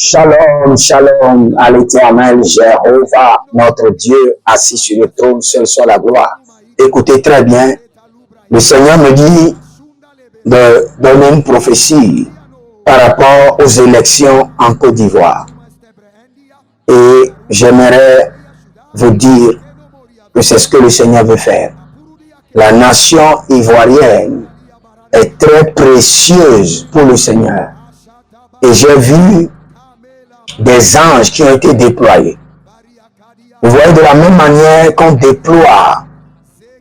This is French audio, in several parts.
Shalom, shalom à l'éternel Jéhovah, notre Dieu, assis sur le trône, seul soit la gloire. Écoutez très bien, le Seigneur me dit de donner une prophétie par rapport aux élections en Côte d'Ivoire. Et j'aimerais vous dire que c'est ce que le Seigneur veut faire. La nation ivoirienne est très précieuse pour le Seigneur. Et j'ai vu des anges qui ont été déployés. Vous voyez, de la même manière qu'on déploie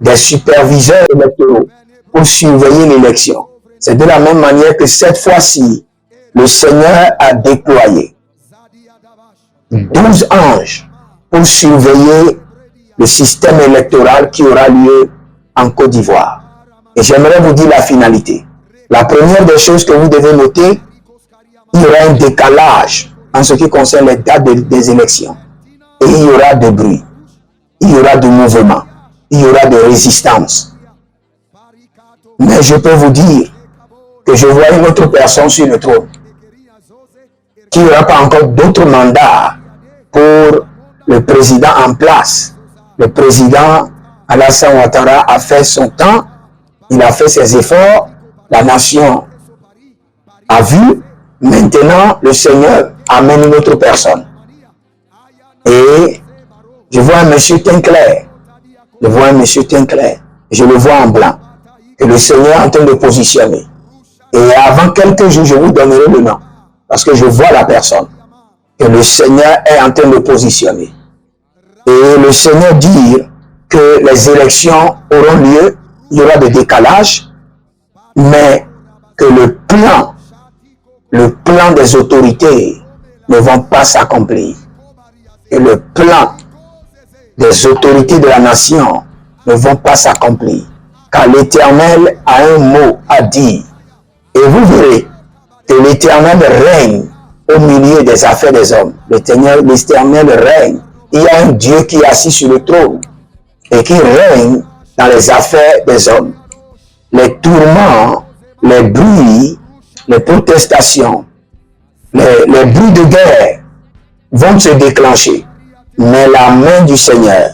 des superviseurs électoraux pour surveiller l'élection, c'est de la même manière que cette fois-ci, le Seigneur a déployé 12 anges pour surveiller le système électoral qui aura lieu en Côte d'Ivoire. Et j'aimerais vous dire la finalité. La première des choses que vous devez noter, il y aura un décalage en ce qui concerne les dates des élections. Et il y aura de bruit, il y aura de mouvement, il y aura de résistance. Mais je peux vous dire que je vois une autre personne sur le trône qui n'aura pas encore d'autres mandats pour le président en place. Le président Alassane Ouattara a fait son temps, il a fait ses efforts, la nation a vu. Maintenant, le Seigneur amène une autre personne. Et je vois un monsieur teint clair. Je vois un monsieur teint clair. Je le vois en blanc. Et le Seigneur est en train de positionner. Et avant quelques jours, je vous donnerai le nom. Parce que je vois la personne. Et le Seigneur est en train de positionner. Et le Seigneur dit que les élections auront lieu. Il y aura des décalages. Mais que le plan des autorités ne vont pas s'accomplir. Et le plan des autorités de la nation ne vont pas s'accomplir. Car l'Éternel a un mot à dire. Et vous verrez que l'Éternel règne au milieu des affaires des hommes. L'Éternel règne. Il y a un Dieu qui est assis sur le trône et qui règne dans les affaires des hommes. Les tourments, les bruits, les protestations, les bruits de guerre vont se déclencher. Mais la main du Seigneur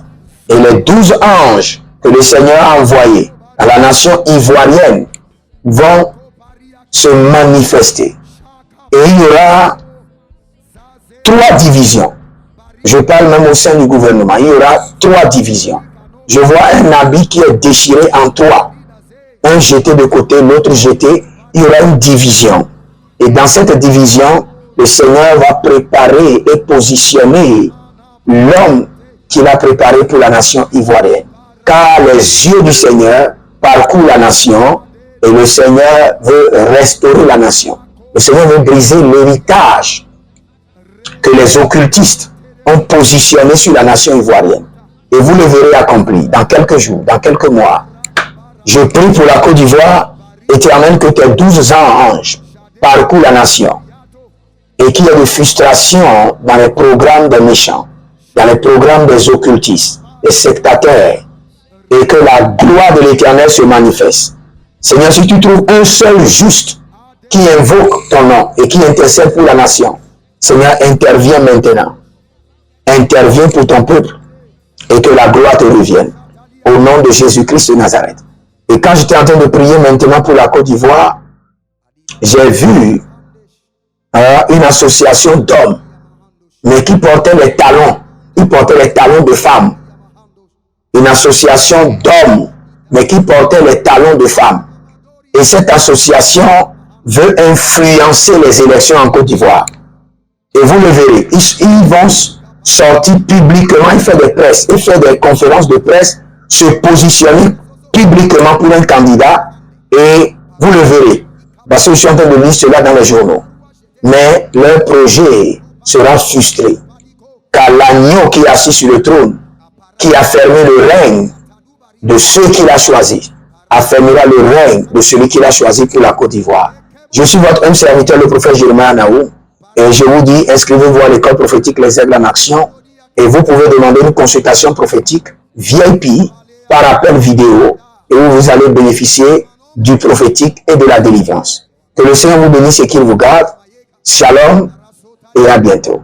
et les 12 anges que le Seigneur a envoyés à la nation ivoirienne vont se manifester. Et il y aura 3 divisions. Je parle même au sein du gouvernement. Il y aura 3 divisions. Je vois un habit qui est déchiré en 3. Un jeté de côté, l'autre jeté. Il y aura une division. Et dans cette division, le Seigneur va préparer et positionner l'homme qu'il a préparé pour la nation ivoirienne. Car les yeux du Seigneur parcourent la nation et le Seigneur veut restaurer la nation. Le Seigneur veut briser l'héritage que les occultistes ont positionné sur la nation ivoirienne. Et vous le verrez accompli dans quelques jours, dans quelques mois. Je prie pour la Côte d'Ivoire. Éternel, que tes 12 anges parcourent la nation et qu'il y ait de frustration dans les programmes des méchants, dans les programmes des occultistes, des sectataires, et que la gloire de l'Éternel se manifeste. Seigneur, si tu trouves un seul juste qui invoque ton nom et qui intercède pour la nation, Seigneur, interviens maintenant. Interviens pour ton peuple et que la gloire te revienne. Au nom de Jésus-Christ de Nazareth. Et quand j'étais en train de prier maintenant pour la Côte d'Ivoire, j'ai vu une association d'hommes, mais qui portaient les talons. Ils portaient les talons de femmes. Une association d'hommes, mais qui portaient les talons de femmes. Et cette association veut influencer les élections en Côte d'Ivoire. Et vous le verrez, ils vont sortir publiquement, ils font des presses, ils font des conférences de presse, se positionner publiquement pour un candidat, et vous le verrez, parce que je suis en train de lire cela dans les journaux. Mais leur projet sera frustré, car l'agneau qui est assis sur le trône, qui a fermé le règne de ceux qu'il a choisis, affermira le règne de celui qu'il a choisi pour la Côte d'Ivoire. Je suis votre homme serviteur, le prophète Jérémie Anaou, et je vous dis, inscrivez-vous à l'école prophétique Les Aigles en Action, et vous pouvez demander une consultation prophétique VIP par appel vidéo, et où vous allez bénéficier du prophétique et de la délivrance. Que le Seigneur vous bénisse et qu'il vous garde. Shalom et à bientôt.